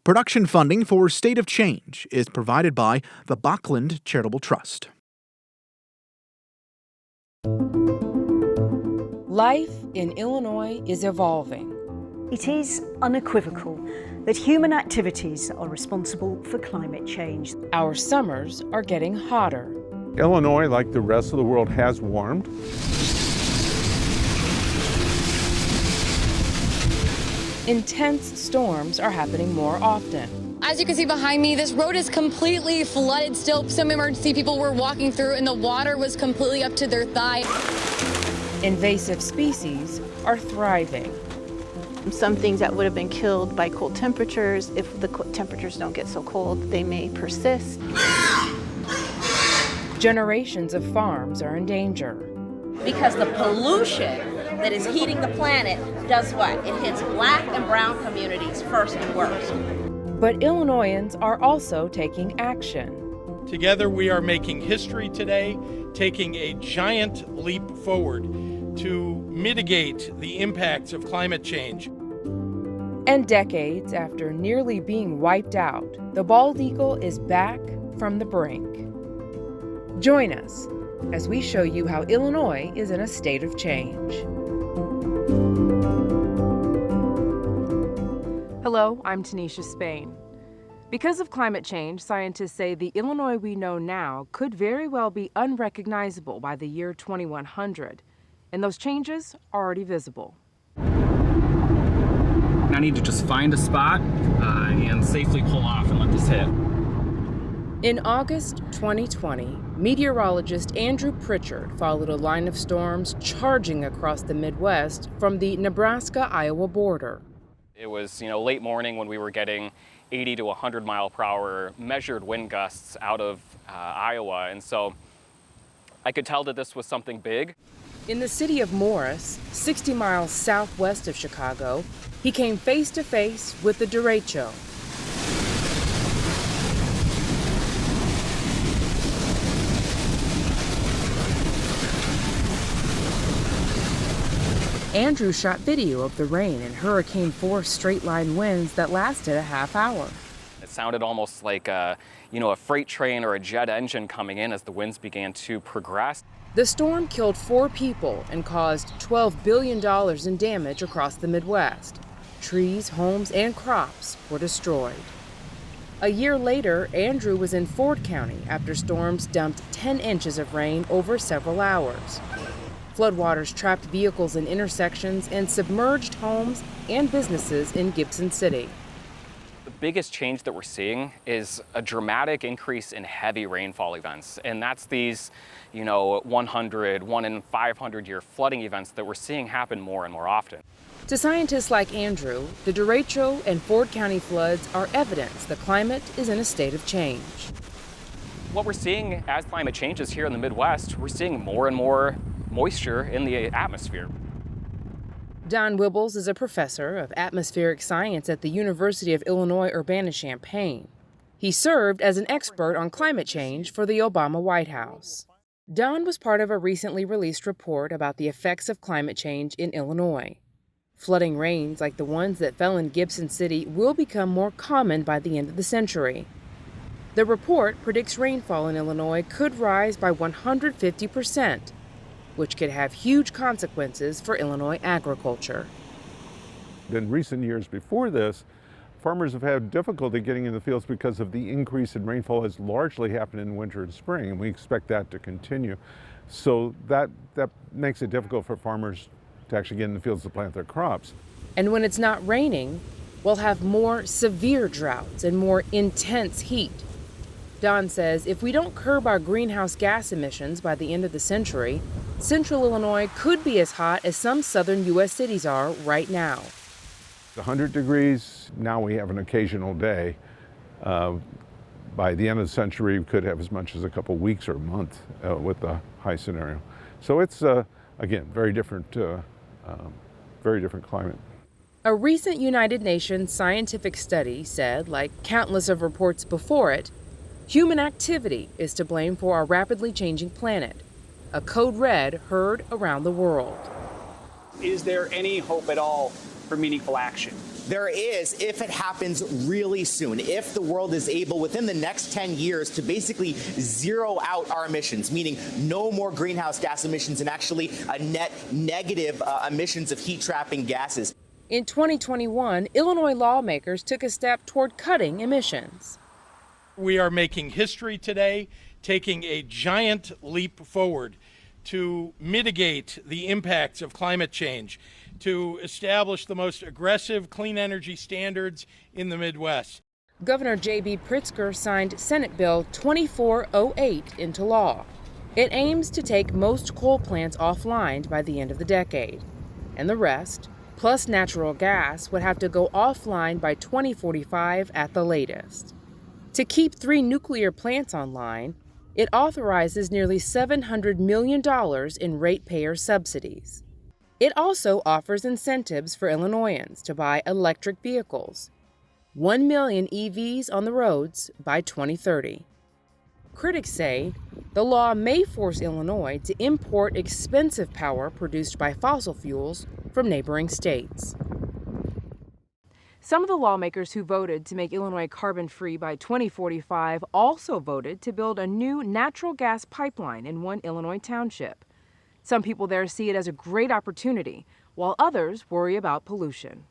Production funding for State of Change is provided by the Bachland Charitable Trust. Life in Illinois is evolving. It is unequivocal that human activities are responsible for climate change. Our summers are getting hotter. Illinois, like the rest of the world, has warmed. Intense storms are happening more often. As you can see behind me, this road is completely flooded still. Some emergency people were walking through and the water was completely up to their thigh. Invasive species are thriving. Some things that would have been killed by cold temperatures, if the temperatures don't get so cold, they may persist. Generations of farms are in danger. Because the pollution that is heating the planet does what? It hits black and brown communities first and worst. But Illinoisans are also taking action. Together we are making history today, taking a giant leap forward to mitigate the impacts of climate change. And decades after nearly being wiped out, the bald eagle is back from the brink. Join us as we show you how Illinois is in a state of change. Hello, I'm Tinisha Spain. Because of climate change, scientists say the Illinois we know now could very well be unrecognizable by the year 2100, and those changes are already visible. I need to just find a spot and safely pull off and let this hit. In August 2020, meteorologist Andrew Pritchard followed a line of storms charging across the Midwest from the Nebraska-Iowa border. It was, late morning when we were getting 80 to 100 mile per hour measured wind gusts out of Iowa, and so I could tell that this was something big. In the city of Morris, 60 miles southwest of Chicago, he came face to face with the derecho. Andrew shot video of the rain and hurricane-force straight-line winds that lasted a half hour. It sounded almost like a freight train or a jet engine coming in as the winds began to progress. The storm killed 4 people and caused $12 billion in damage across the Midwest. Trees, homes, and crops were destroyed. A year later, Andrew was in Ford County after storms dumped 10 inches of rain over several hours. Floodwaters trapped vehicles in intersections and submerged homes and businesses in Gibson City. The biggest change that we're seeing is a dramatic increase in heavy rainfall events, and that's these, 100, 1 in 500 year flooding events that we're seeing happen more and more often. To scientists like Andrew, the derecho and Ford County floods are evidence the climate is in a state of change. What we're seeing as climate changes here in the Midwest, we're seeing more and more moisture in the atmosphere. Don Wibbles is a professor of atmospheric science at the University of Illinois Urbana-Champaign. He served as an expert on climate change for the Obama White House. Don was part of a recently released report about the effects of climate change in Illinois. Flooding rains like the ones that fell in Gibson City will become more common by the end of the century. The report predicts rainfall in Illinois could rise by 150%, which could have huge consequences for Illinois agriculture. In recent years before this, farmers have had difficulty getting in the fields because of the increase in rainfall has largely happened in winter and spring, and we expect that to continue. So that makes it difficult for farmers to actually get in the fields to plant their crops. And when it's not raining, we'll have more severe droughts and more intense heat. Don says if we don't curb our greenhouse gas emissions by the end of the century, central Illinois could be as hot as some southern U.S. cities are right now. 100 degrees, now we have an occasional day. By the end of the century, we could have as much as a couple weeks or a month with the high scenario. So it's, again, very different climate. A recent United Nations scientific study said, like countless of reports before it, human activity is to blame for our rapidly changing planet, a code red heard around the world. Is there any hope at all for meaningful action? There is, if it happens really soon, if the world is able within the next 10 years to basically zero out our emissions, meaning no more greenhouse gas emissions and actually a net negative emissions of heat-trapping gases. In 2021, Illinois lawmakers took a step toward cutting emissions. We are making history today, taking a giant leap forward to mitigate the impacts of climate change, to establish the most aggressive clean energy standards in the Midwest. Governor J.B. Pritzker signed Senate Bill 2408 into law. It aims to take most coal plants offline by the end of the decade, and the rest, plus natural gas, would have to go offline by 2045 at the latest. To keep 3 nuclear plants online, it authorizes nearly $700 million in ratepayer subsidies. It also offers incentives for Illinoisans to buy electric vehicles. 1 million EVs on the roads by 2030. Critics say the law may force Illinois to import expensive power produced by fossil fuels from neighboring states. Some of the lawmakers who voted to make Illinois carbon-free by 2045 also voted to build a new natural gas pipeline in one Illinois township. Some people there see it as a great opportunity, while others worry about pollution.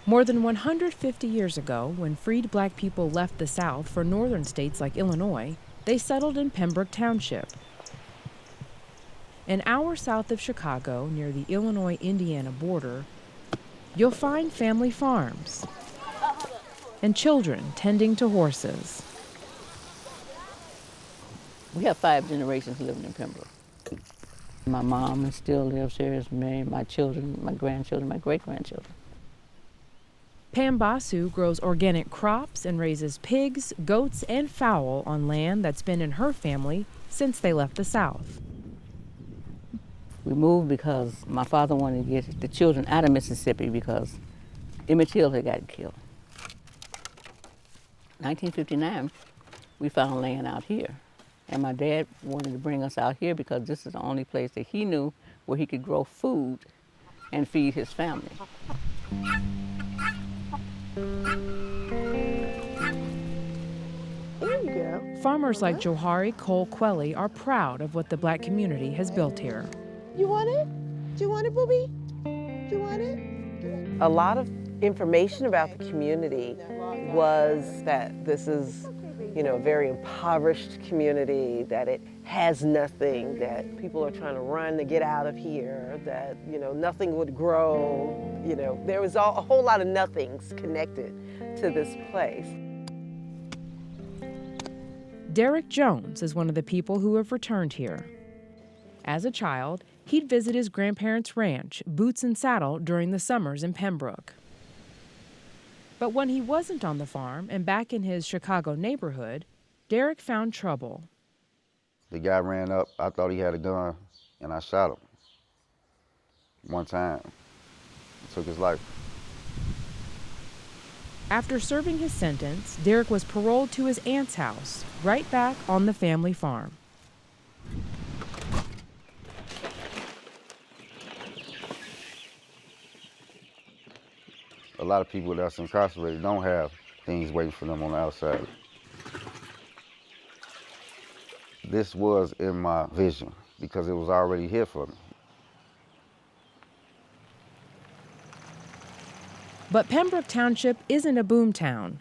More than 150 years ago, when freed black people left the South for northern states like Illinois, they settled in Pembroke Township. An hour south of Chicago, near the Illinois-Indiana border, you'll find family farms and children tending to horses. We have 5 generations living in Pembroke. My mom still lives here, is married, my children, my grandchildren, my great-grandchildren. Pam Basu grows organic crops and raises pigs, goats, and fowl on land that's been in her family since they left the South. We moved because my father wanted to get the children out of Mississippi because Emmett Till had gotten killed. 1959, we found land out here. And my dad wanted to bring us out here because this is the only place that he knew where he could grow food and feed his family. There you go. Farmers like Johari Cole Quelly are proud of what the black community has built here. You want it? Do you want it, Booby? Do you want it? A lot of information about the community was that this is, a very impoverished community, that it has nothing, that people are trying to run to get out of here, that, nothing would grow. There was a whole lot of nothings connected to this place. Derek Jones is one of the people who have returned here. As a child, he'd visit his grandparents' ranch, Boots and Saddle, during the summers in Pembroke. But when he wasn't on the farm and back in his Chicago neighborhood, Derek found trouble. The guy ran up, I thought he had a gun, and I shot him. One time. Took his life. After serving his sentence, Derek was paroled to his aunt's house, right back on the family farm. A lot of people that's incarcerated don't have things waiting for them on the outside. This was in my vision because it was already here for me. But Pembroke Township isn't a boom town.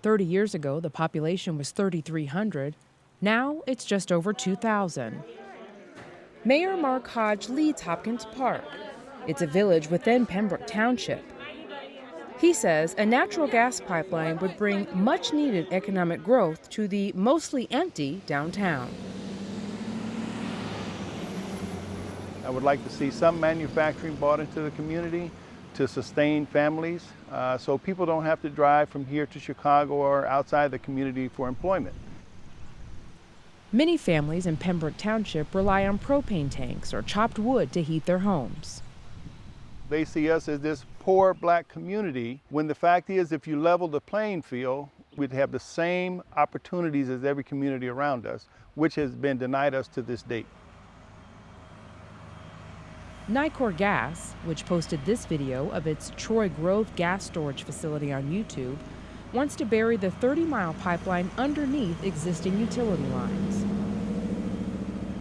30 years ago, the population was 3,300. Now it's just over 2,000. Mayor Mark Hodge leads Hopkins Park. It's a village within Pembroke Township. He says a natural gas pipeline would bring much-needed economic growth to the mostly empty downtown. I would like to see some manufacturing brought into the community to sustain families, so people don't have to drive from here to Chicago or outside the community for employment. Many families in Pembroke Township rely on propane tanks or chopped wood to heat their homes. They see us as this poor black community, when the fact is, if you level the playing field, we'd have the same opportunities as every community around us, which has been denied us to this date. Nicor Gas, which posted this video of its Troy Grove gas storage facility on YouTube, wants to bury the 30-mile pipeline underneath existing utility lines.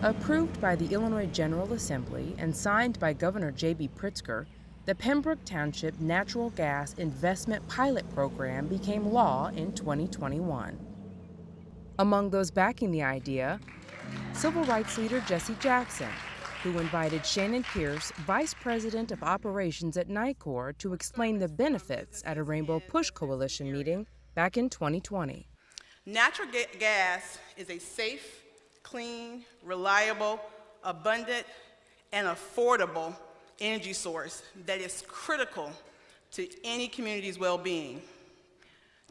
Approved by the Illinois General Assembly and signed by Governor J.B. Pritzker, the Pembroke Township Natural Gas Investment Pilot Program became law in 2021. Among those backing the idea, civil rights leader Jesse Jackson, who invited Shannon Pierce, Vice President of Operations at Nicor, to explain the benefits at a Rainbow Push Coalition meeting back in 2020. Natural gas is a safe, clean, reliable, abundant, and affordable energy source that is critical to any community's well-being.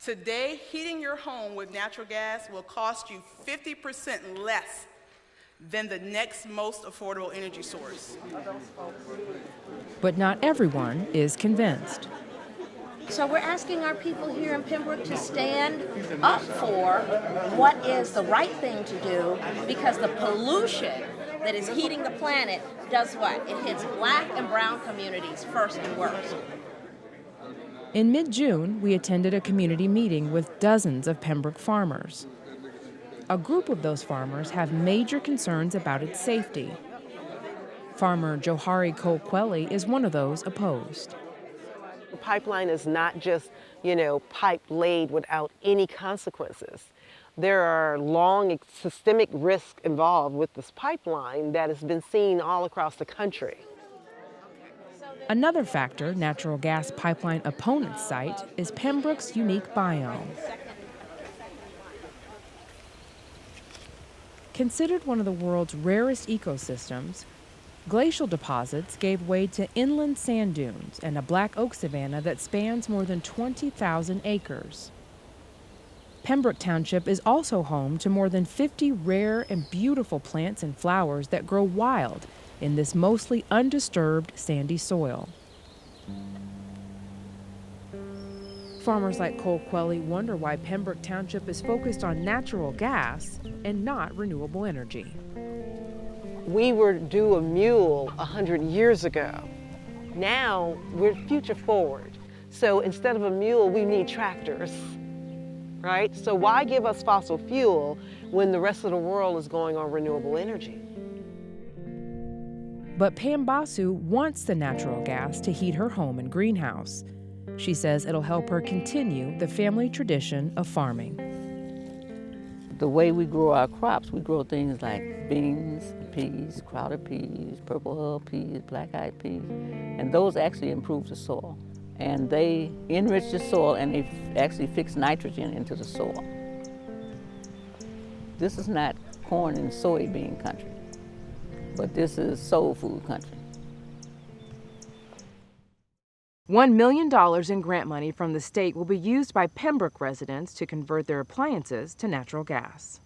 Today, heating your home with natural gas will cost you 50% less than the next most affordable energy source. But not everyone is convinced. So we're asking our people here in Pembroke to stand up for what is the right thing to do, because the pollution that is heating the planet does what? It hits black and brown communities first and worst. In mid-June, we attended a community meeting with dozens of Pembroke farmers. A group of those farmers have major concerns about its safety. Farmer Johari Colquelli is one of those opposed. The pipeline is not just, pipe laid without any consequences. There are long systemic risks involved with this pipeline that has been seen all across the country. Another factor natural gas pipeline opponents cite is Pembroke's unique biome. Considered one of the world's rarest ecosystems, glacial deposits gave way to inland sand dunes and a black oak savanna that spans more than 20,000 acres. Pembroke Township is also home to more than 50 rare and beautiful plants and flowers that grow wild in this mostly undisturbed sandy soil. Farmers like Colquelli wonder why Pembroke Township is focused on natural gas and not renewable energy. We were due a mule 100 years ago. Now we're future forward. So instead of a mule, we need tractors, right? So why give us fossil fuel when the rest of the world is going on renewable energy? But Pam Basu wants the natural gas to heat her home and greenhouse. She says it'll help her continue the family tradition of farming. The way we grow our crops, we grow things like beans, peas, crowded peas, purple hull peas, black-eyed peas, and those actually improve the soil. And they enrich the soil and they actually fix nitrogen into the soil. This is not corn and soybean country, but this is soul food country. $1 million in grant money from the state will be used by Pembroke residents to convert their appliances to natural gas.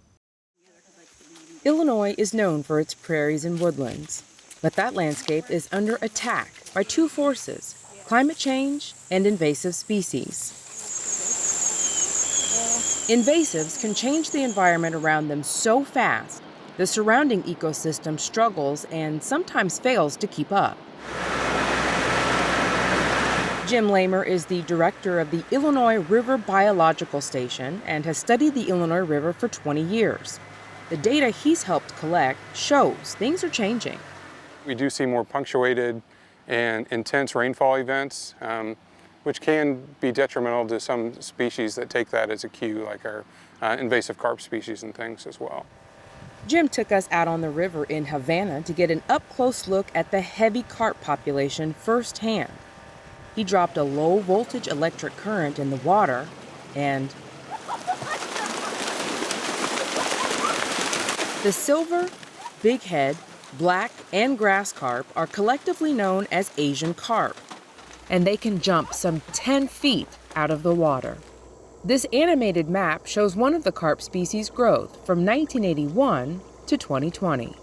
Illinois is known for its prairies and woodlands, but that landscape is under attack by two forces: climate change and invasive species. Invasives can change the environment around them so fast, the surrounding ecosystem struggles and sometimes fails to keep up. Jim Lamer is the director of the Illinois River Biological Station and has studied the Illinois River for 20 years. The data he's helped collect shows things are changing. We do see more punctuated and intense rainfall events, which can be detrimental to some species that take that as a cue, like our invasive carp species and things as well. Jim took us out on the river in Havana to get an up-close look at the heavy carp population firsthand. He dropped a low-voltage electric current in the water, and the silver, bighead, black, and grass carp are collectively known as Asian carp, and they can jump some 10 feet out of the water. This animated map shows one of the carp species' growth from 1981 to 2020,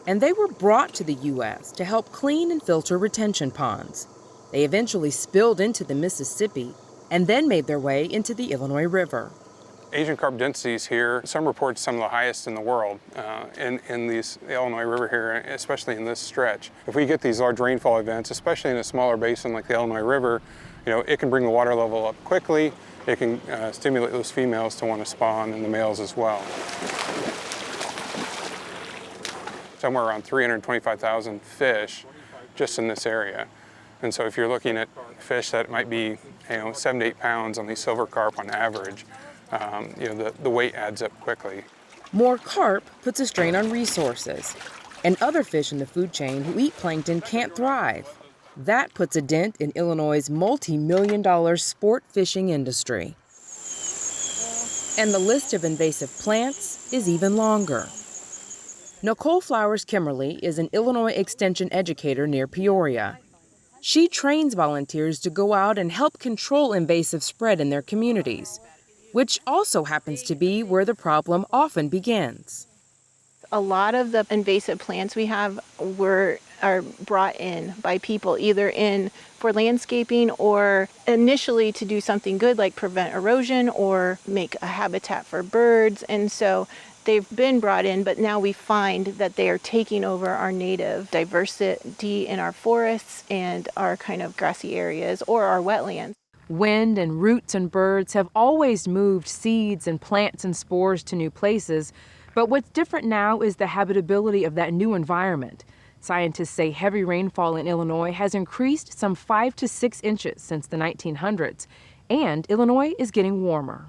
and they were brought to the U.S. to help clean and filter retention ponds. They eventually spilled into the Mississippi and then made their way into the Illinois River. Asian carp densities here, some reports some of the highest in the world in the Illinois River here, especially in this stretch. If we get these large rainfall events, especially in a smaller basin like the Illinois River, it can bring the water level up quickly. It can stimulate those females to want to spawn, and the males as well. Somewhere around 325,000 fish just in this area. And so if you're looking at fish that might be 7 to 8 pounds on these silver carp on average, the weight adds up quickly. More carp puts a strain on resources, and other fish in the food chain who eat plankton can't thrive. That puts a dent in Illinois' multi-million-dollar sport fishing industry. And the list of invasive plants is even longer. Nicole Flowers Kimmerly is an Illinois Extension educator near Peoria. She trains volunteers to go out and help control invasive spread in their communities, which also happens to be where the problem often begins. A lot of the invasive plants we have are brought in by people, either in for landscaping or initially to do something good like prevent erosion or make a habitat for birds. And so they've been brought in, but now we find that they are taking over our native diversity in our forests and our kind of grassy areas or our wetlands. Wind and roots and birds have always moved seeds and plants and spores to new places, but what's different now is the habitability of that new environment. Scientists say heavy rainfall in Illinois has increased some 5 to 6 inches since the 1900s, and Illinois is getting warmer.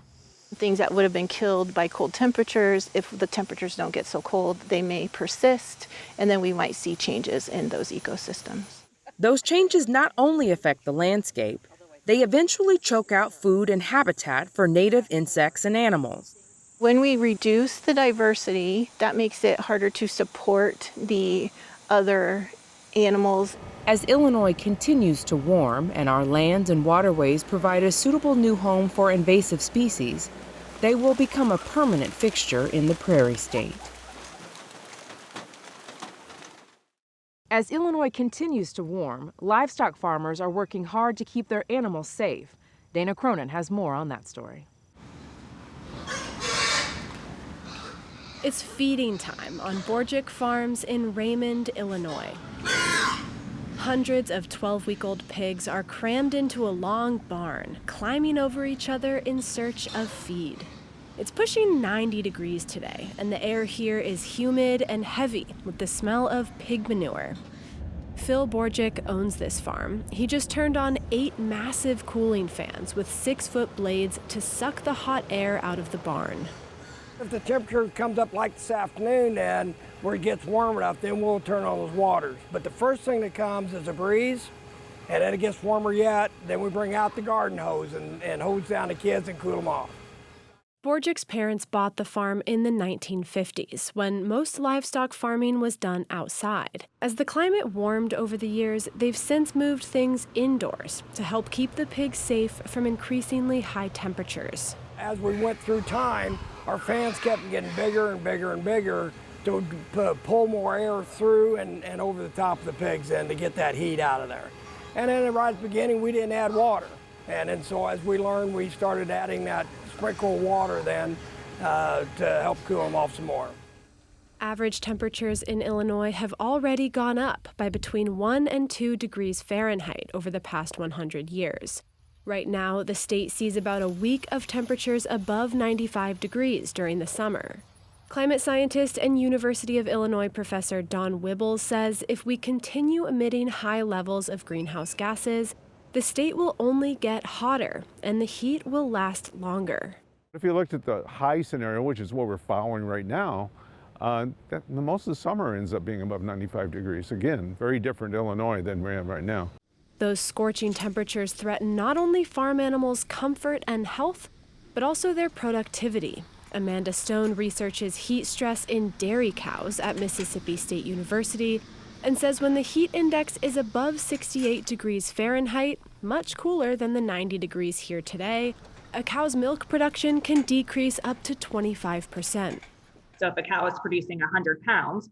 Things that would have been killed by cold temperatures, if the temperatures don't get so cold, they may persist, and then we might see changes in those ecosystems. Those changes not only affect the landscape, they eventually choke out food and habitat for native insects and animals. When we reduce the diversity, that makes it harder to support the other animals. As Illinois continues to warm and our lands and waterways provide a suitable new home for invasive species, they will become a permanent fixture in the prairie state. As Illinois continues to warm, livestock farmers are working hard to keep their animals safe. Dana Cronin has more on that story. It's feeding time on Borgic Farms in Raymond, Illinois. Hundreds of 12-week-old pigs are crammed into a long barn, climbing over each other in search of feed. It's pushing 90 degrees today, and the air here is humid and heavy with the smell of pig manure. Phil Borgic owns this farm. He just turned on 8 massive cooling fans with 6-foot blades to suck the hot air out of the barn. If the temperature comes up like this afternoon, then where it gets warm enough, then we'll turn on those waters. But the first thing that comes is a breeze, and then it gets warmer yet, then we bring out the garden hose and hose down the kids and cool them off. Borgic's parents bought the farm in the 1950s, when most livestock farming was done outside. As the climate warmed over the years, they've since moved things indoors to help keep the pigs safe from increasingly high temperatures. As we went through time, our fans kept getting bigger and bigger and bigger to pull more air through and over the top of the pigs and to get that heat out of there. And then right at the beginning, we didn't add water. And then so as we learned, we started adding that sprinkle water then to help cool them off some more. Average temperatures in Illinois have already gone up by between 1 and 2 degrees Fahrenheit over the past 100 years. Right now, the state sees about a week of temperatures above 95 degrees during the summer. Climate scientist and University of Illinois professor Don Wibbles says if we continue emitting high levels of greenhouse gases, the state will only get hotter and the heat will last longer. If you looked at the high scenario, which is what we're following right now, most of the summer ends up being above 95 degrees. Again, very different Illinois than we have right now. Those scorching temperatures threaten not only farm animals' comfort and health, but also their productivity. Amanda Stone researches heat stress in dairy cows at Mississippi State University and says when the heat index is above 68 degrees Fahrenheit, much cooler than the 90 degrees here today, a cow's milk production can decrease up to 25%. So if a cow is producing 100 pounds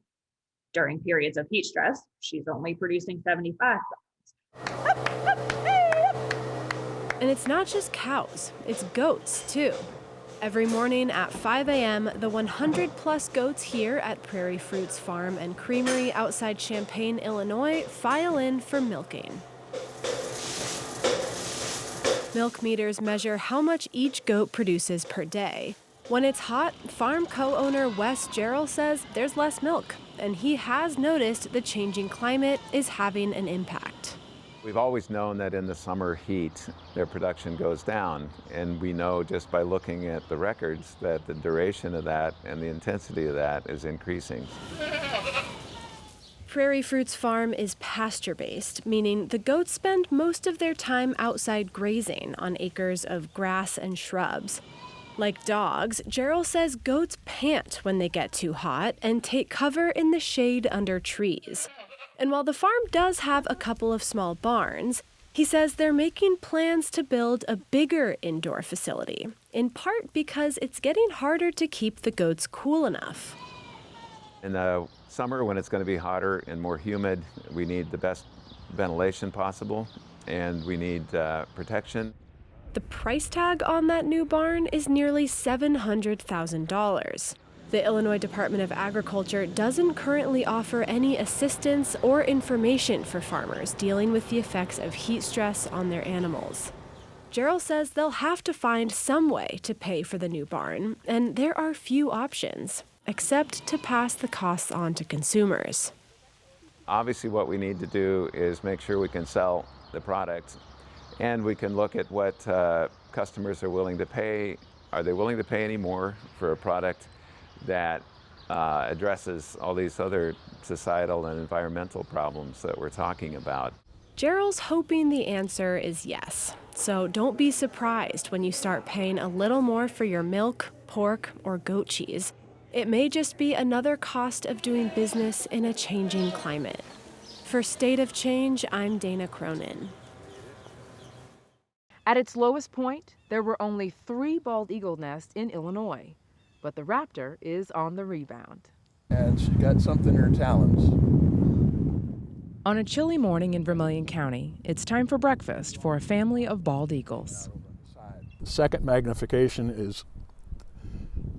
during periods of heat stress, she's only producing 75 pounds. And it's not just cows, it's goats too. Every morning at 5 a.m., the 100-plus goats here at Prairie Fruits Farm and Creamery outside Champaign, Illinois, file in for milking. Milk meters measure how much each goat produces per day. When it's hot, farm co-owner Wes Jarrell says there's less milk, and he has noticed the changing climate is having an impact. We've always known that in the summer heat, their production goes down, and we know just by looking at the records that the duration of that and the intensity of that is increasing. Prairie Fruits Farm is pasture-based, meaning the goats spend most of their time outside grazing on acres of grass and shrubs. Like dogs, Jarrell says goats pant when they get too hot and take cover in the shade under trees. And while the farm does have a couple of small barns, he says they're making plans to build a bigger indoor facility, in part because it's getting harder to keep the goats cool enough. In the summer, when it's going to be hotter and more humid, we need the best ventilation possible, and we need protection. The price tag on that new barn is nearly $700,000. The Illinois Department of Agriculture doesn't currently offer any assistance or information for farmers dealing with the effects of heat stress on their animals. Jarrell says they'll have to find some way to pay for the new barn, and there are few options, except to pass the costs on to consumers. Obviously, what we need to do is make sure we can sell the product, and we can look at what customers are willing to pay. Are they willing to pay any more for a product that addresses all these other societal and environmental problems that we're talking about? Jarrell's hoping the answer is yes. So don't be surprised when you start paying a little more for your milk, pork, or goat cheese. It may just be another cost of doing business in a changing climate. For State of Change, I'm Dana Cronin. At its lowest point, there were only 3 bald eagle nests in Illinois, but the raptor is on the rebound. And she got something in her talons. On a chilly morning in Vermilion County, it's time for breakfast for a family of bald eagles. The second magnification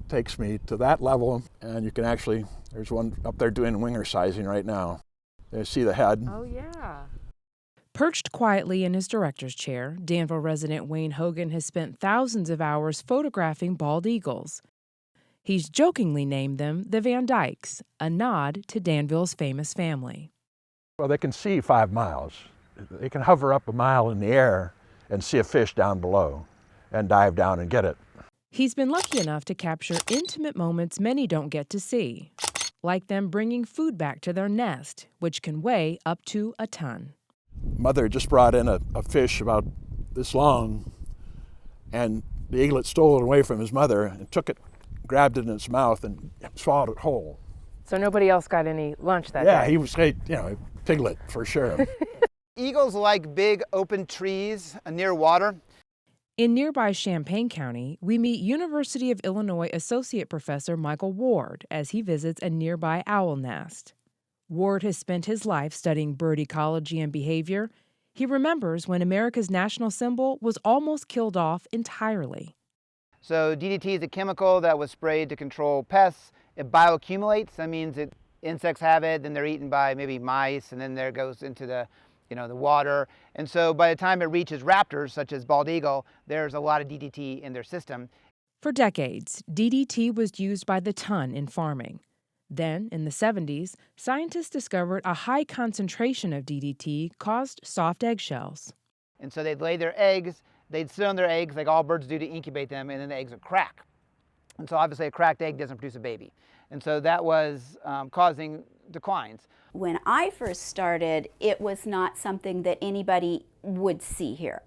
takes me to that level, and you can actually, there's one up there doing winger sizing right now. You see the head. Oh, yeah. Perched quietly in his director's chair, Danville resident Wayne Hogan has spent thousands of hours photographing bald eagles. He's jokingly named them the Van Dykes, a nod to Danville's famous family. Well, they can see 5 miles. They can hover up a mile in the air and see a fish down below and dive down and get it. He's been lucky enough to capture intimate moments many don't get to see, like them bringing food back to their nest, which can weigh up to a ton. Mother just brought in a fish about this long, and the eaglet stole it away from his mother and took it, grabbed it in its mouth, and swallowed it whole. So nobody else got any lunch that day? Yeah, he was, piglet for sure. Eagles like big open trees near water. In nearby Champaign County, we meet University of Illinois Associate Professor Michael Ward as he visits a nearby owl nest. Ward has spent his life studying bird ecology and behavior. He remembers when America's national symbol was almost killed off entirely. So DDT is a chemical that was sprayed to control pests. It bioaccumulates. That means insects have it, then they're eaten by maybe mice, and then there goes into the water. And so by the time it reaches raptors, such as bald eagle, there's a lot of DDT in their system. For decades, DDT was used by the ton in farming. Then, in the 70s, scientists discovered a high concentration of DDT caused soft eggshells. And so they'd lay their eggs, they'd sit on their eggs like all birds do to incubate them, and then the eggs would crack. And so obviously a cracked egg doesn't produce a baby. And so that was causing declines. When I first started, it was not something that anybody would see here.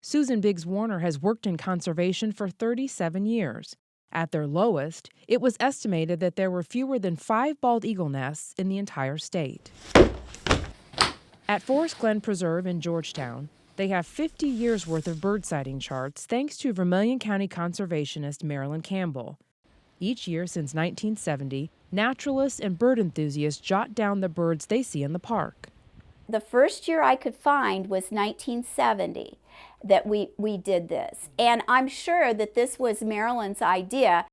Susan Biggs Warner has worked in conservation for 37 years. At their lowest, it was estimated that there were fewer than 5 bald eagle nests in the entire state. At Forest Glen Preserve in Georgetown, they have 50 years' worth of bird sighting charts thanks to Vermilion County conservationist Marilyn Campbell. Each year since 1970, naturalists and bird enthusiasts jot down the birds they see in the park. The first year I could find was 1970. that we did this. And I'm sure that this was Marilyn's idea.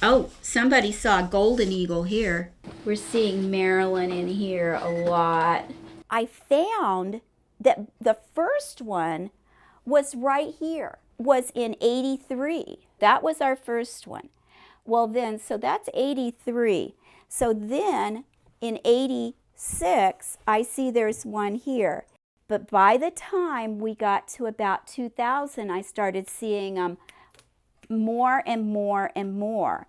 Oh, somebody saw a golden eagle here. We're seeing Marilyn in here a lot. I found that the first one was right here, was in 83. That was our first one. Well then, so that's 83. So then in 86, I see there's one here. But by the time we got to about 2000, I started seeing more and more and more.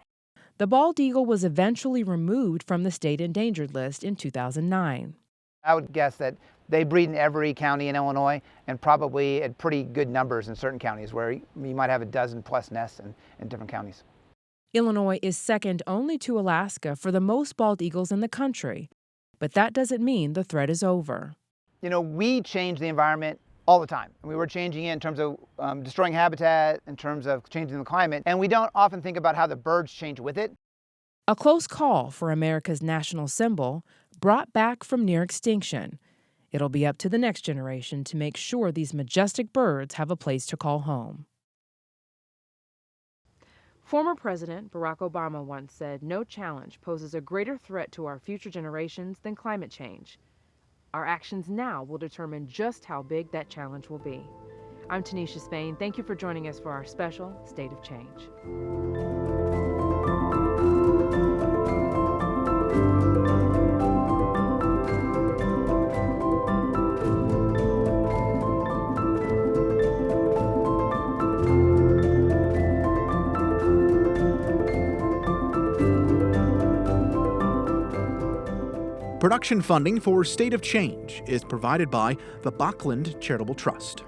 The bald eagle was eventually removed from the state endangered list in 2009. I would guess that they breed in every county in Illinois, and probably at pretty good numbers in certain counties where you might have a dozen plus nests in different counties. Illinois is second only to Alaska for the most bald eagles in the country. But that doesn't mean the threat is over. You know, we change the environment all the time. We were changing it in terms of destroying habitat, in terms of changing the climate, and we don't often think about how the birds change with it. A close call for America's national symbol, brought back from near extinction. It'll be up to the next generation to make sure these majestic birds have a place to call home. Former President Barack Obama once said, "No challenge poses a greater threat to our future generations than climate change." Our actions now will determine just how big that challenge will be. I'm Tinisha Spain. Thank you for joining us for our special State of Change. Production funding for State of Change is provided by the Bachland Charitable Trust.